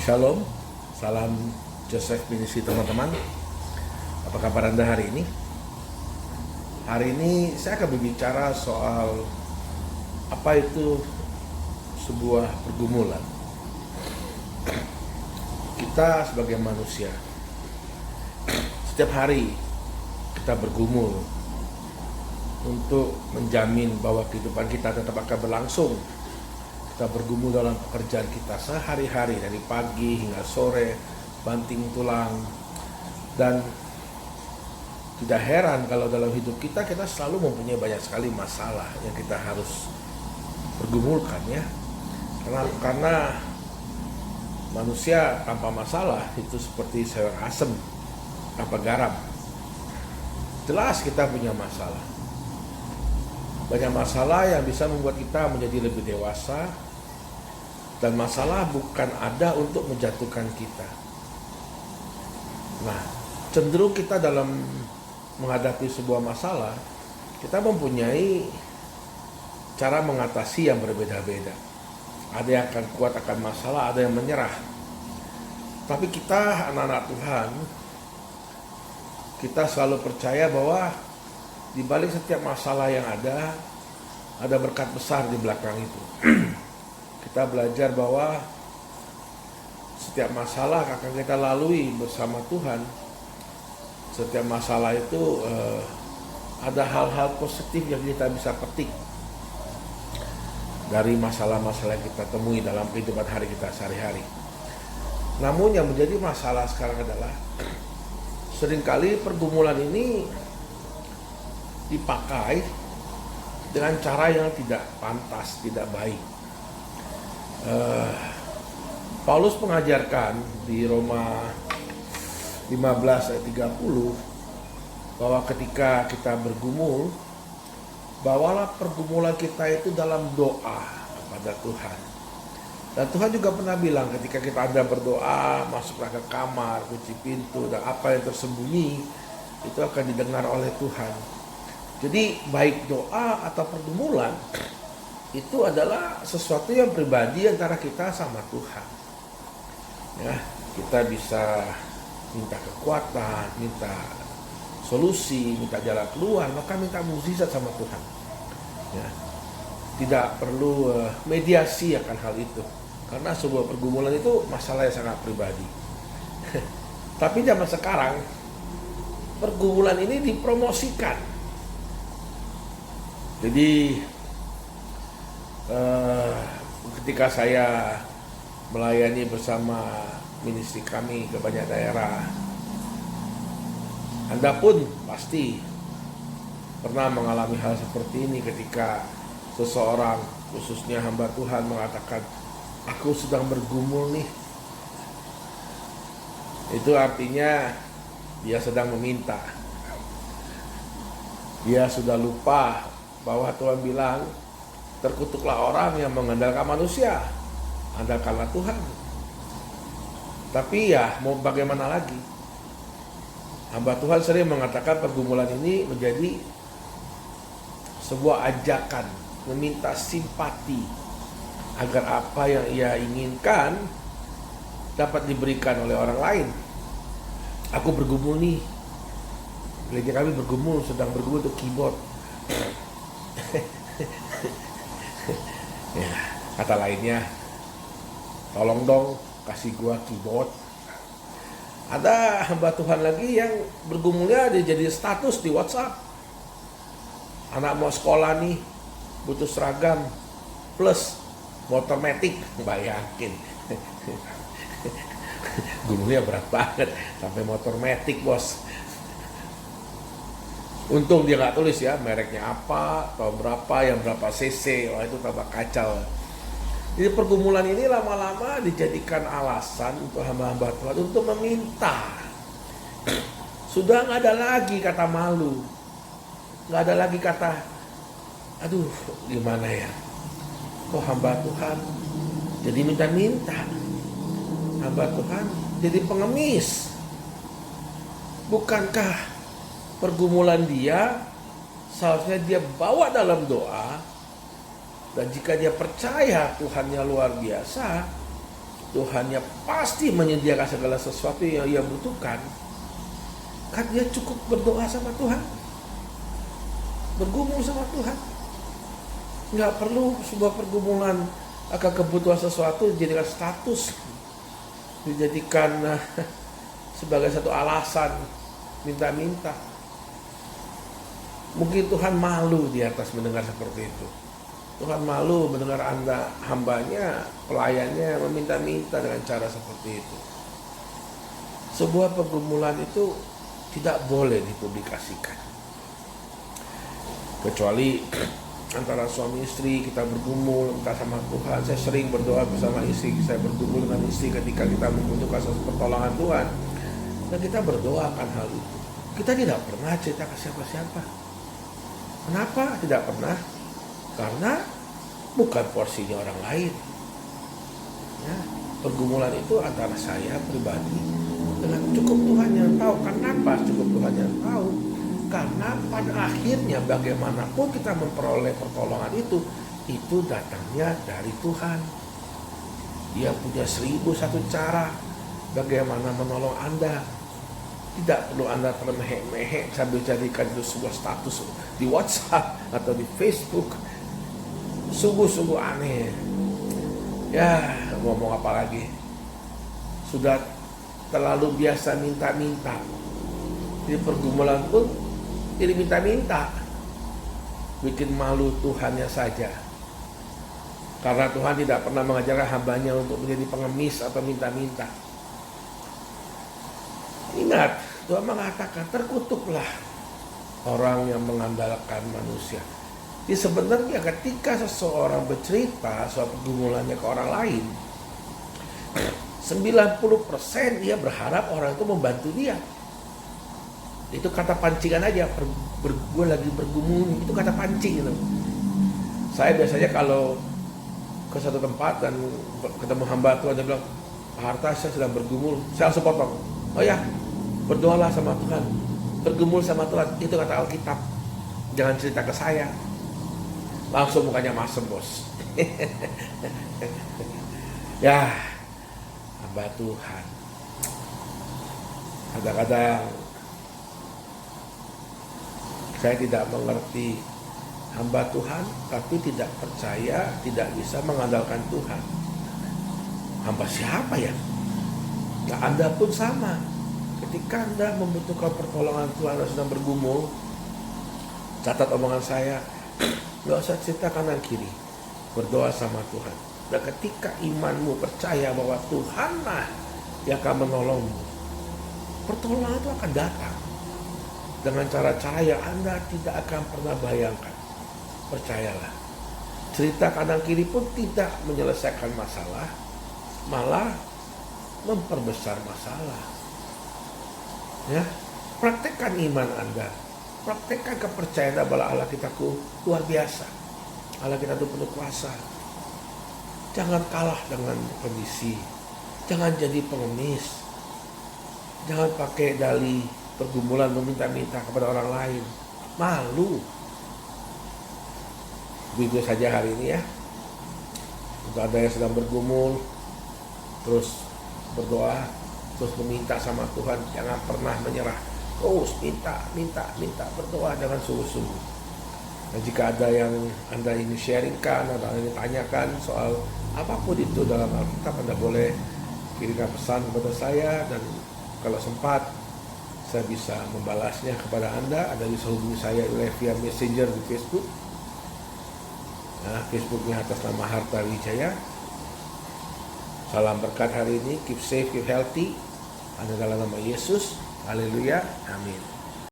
Shalom, salam Joseph Ministry teman-teman. Apa kabar Anda hari ini? Hari ini saya akan berbicara soal apa itu sebuah pergumulan. Kita sebagai manusia, setiap hari kita bergumul untuk menjamin bahwa kehidupan kita tetap akan berlangsung. Kita bergumul dalam pekerjaan kita sehari-hari, dari pagi hingga sore, banting tulang. Dan tidak heran kalau dalam hidup kita selalu mempunyai banyak sekali masalah yang kita harus pergumulkan, ya. Karena manusia tanpa masalah itu seperti sayur asem tanpa garam. Jelas kita punya masalah. Banyak masalah yang bisa membuat kita menjadi lebih dewasa. Dan masalah bukan ada untuk menjatuhkan kita. Nah, cenderung kita dalam menghadapi sebuah masalah, kita mempunyai cara mengatasi yang berbeda-beda. Ada yang akan kuat akan masalah, ada yang menyerah. Tapi kita anak-anak Tuhan, kita selalu percaya bahwa di balik setiap masalah yang ada berkat besar di belakang itu. Kita belajar bahwa setiap masalah akan kita lalui bersama Tuhan. Setiap masalah itu ada hal-hal positif yang kita bisa petik dari masalah-masalah yang kita temui dalam kehidupan hari kita sehari-hari. Namun yang menjadi masalah sekarang adalah seringkali pergumulan ini dipakai dengan cara yang tidak pantas, tidak baik. Paulus mengajarkan di Roma 15 ayat 30 bahwa ketika kita bergumul, bawalah pergumulan kita itu dalam doa kepada Tuhan. Dan Tuhan juga pernah bilang ketika Anda berdoa, masuklah ke kamar, kunci pintu, dan apa yang tersembunyi itu akan didengar oleh Tuhan. Jadi baik doa atau pergumulan itu adalah sesuatu yang pribadi antara kita sama Tuhan. Ya, kita bisa minta kekuatan, minta solusi, minta jalan keluar, maka minta mukjizat sama Tuhan. Ya, tidak perlu mediasi akan hal itu, karena sebuah pergumulan itu masalah yang sangat pribadi. Tapi zaman sekarang pergumulan ini dipromosikan. Jadi ketika saya melayani bersama ministry kami ke banyak daerah, Anda pun pasti pernah mengalami hal seperti ini ketika seseorang, khususnya hamba Tuhan, mengatakan, aku sedang bergumul nih. Itu artinya dia sedang meminta. Dia sudah lupa bahwa Tuhan bilang, terkutuklah orang yang mengandalkan manusia, andalkanlah Tuhan. Tapi ya mau bagaimana lagi? Hamba Tuhan sering mengatakan pergumulan ini menjadi sebuah ajakan, meminta simpati agar apa yang ia inginkan dapat diberikan oleh orang lain. Aku bergumul nih, gereja kami sedang bergumul untuk keyboard. Ya, kata lainnya, tolong dong kasih gua keyboard. Ada hamba Tuhan lagi yang bergumulnya dia jadi status di WhatsApp. Anak mau sekolah nih, butuh seragam plus motor matic, bayangin. Gumulnya berat banget sampai motor matic, bos. Untung dia nggak tulis ya mereknya apa, tahun berapa, yang berapa cc. Wah, itu tambah kacau. Jadi pergumulan ini lama-lama dijadikan alasan untuk hamba-hamba Tuhan untuk meminta. Sudah nggak ada lagi kata malu, nggak ada lagi kata, aduh gimana ya, kok hamba Tuhan jadi minta-minta, hamba Tuhan jadi pengemis. Bukankah pergumulan dia seharusnya dia bawa dalam doa, dan jika dia percaya Tuhannya luar biasa, Tuhannya pasti menyediakan segala sesuatu yang ia butuhkan, kan dia cukup berdoa sama Tuhan, bergumul sama Tuhan. Nggak perlu sebuah pergumulan akan kebutuhan sesuatu dijadikan status, dijadikan sebagai satu alasan minta-minta. Mungkin Tuhan malu di atas mendengar seperti itu. Tuhan malu mendengar Anda, hambanya, pelayannya meminta-minta dengan cara seperti itu. Sebuah pergumulan itu tidak boleh dipublikasikan. Kecuali antara suami istri kita bergumul minta sama Tuhan. Saya sering berdoa bersama istri, saya bergumul dengan istri ketika kita membutuhkan pertolongan Tuhan, dan kita berdoa akan hal itu. Kita tidak pernah cerita ke siapa-siapa. Kenapa tidak pernah? Karena bukan porsinya orang lain. Ya, pergumulan itu antara saya pribadi dengan cukup Tuhan yang tahu. Kenapa cukup Tuhan yang tahu? Karena pada akhirnya bagaimanapun kita memperoleh pertolongan itu datangnya dari Tuhan. Dia punya 1001 cara bagaimana menolong Anda. Tidak perlu Anda termehek-mehek sambil jadikan itu sebuah status di WhatsApp atau di Facebook. Sungguh-sungguh aneh. Ya, ngomong apa lagi? Sudah terlalu biasa minta-minta. Di pergumulan pun jadi minta-minta. Bikin malu Tuhannya saja. Karena Tuhan tidak pernah mengajarkan hambanya untuk menjadi pengemis atau minta-minta. Ingat, Tuhan mengatakan terkutuklah orang yang mengandalkan manusia. Jadi sebenarnya ketika seseorang bercerita soal pergumulannya ke orang lain, 90% dia berharap orang itu membantu dia. Itu kata pancingan aja, gue lagi bergumul, itu kata pancing gitu. Saya biasanya kalau ke satu tempat dan ketemu hamba Tuhan, dia bilang, Pak Harta saya sedang bergumul, saya langsung potong. Oh ya, berdoalah sama Tuhan, bergumul sama Tuhan, itu kata Alkitab. Jangan cerita ke saya. Langsung mukanya masem, bos. Ya, hamba Tuhan. Kadang-kadang saya tidak mengerti hamba Tuhan, tapi tidak percaya, tidak bisa mengandalkan Tuhan. Hamba siapa ya? Nah, Anda pun sama. Ketika Anda membutuhkan pertolongan Tuhan dan sedang bergumul, catat omongan saya, gak usah cerita kanan kiri, berdoa sama Tuhan. Dan ketika imanmu percaya bahwa Tuhanlah yang akan menolongmu, pertolongan itu akan datang dengan cara-cara yang Anda tidak akan pernah bayangkan. Percayalah, cerita kanan kiri pun tidak menyelesaikan masalah, malah memperbesar masalah. Ya, praktekkan iman Anda, praktekkan kepercayaan bahwa Allah kita luar biasa, Allah kita itu penuh kuasa. Jangan kalah dengan kondisi, jangan jadi pengemis, jangan pakai dalih pergumulan meminta-minta kepada orang lain, malu. Begitu saja hari ini ya. Untuk ada yang sedang bergumul, terus berdoa, terus meminta sama Tuhan, jangan pernah menyerah. Terus minta, berdoa dengan sungguh-sungguh. Dan jika ada yang Anda ingin sharingkan atau ingin tanyakan soal apapun itu dalam Alkitab, Anda boleh kirimkan pesan kepada saya, dan kalau sempat saya bisa membalasnya kepada Anda. Anda bisa hubungi saya via Messenger di Facebook. Nah, Facebooknya atas nama Harta Wijaya. Salam berkat hari ini, keep safe, keep healthy. Anda dalam nama Yesus. Haleluya, amin.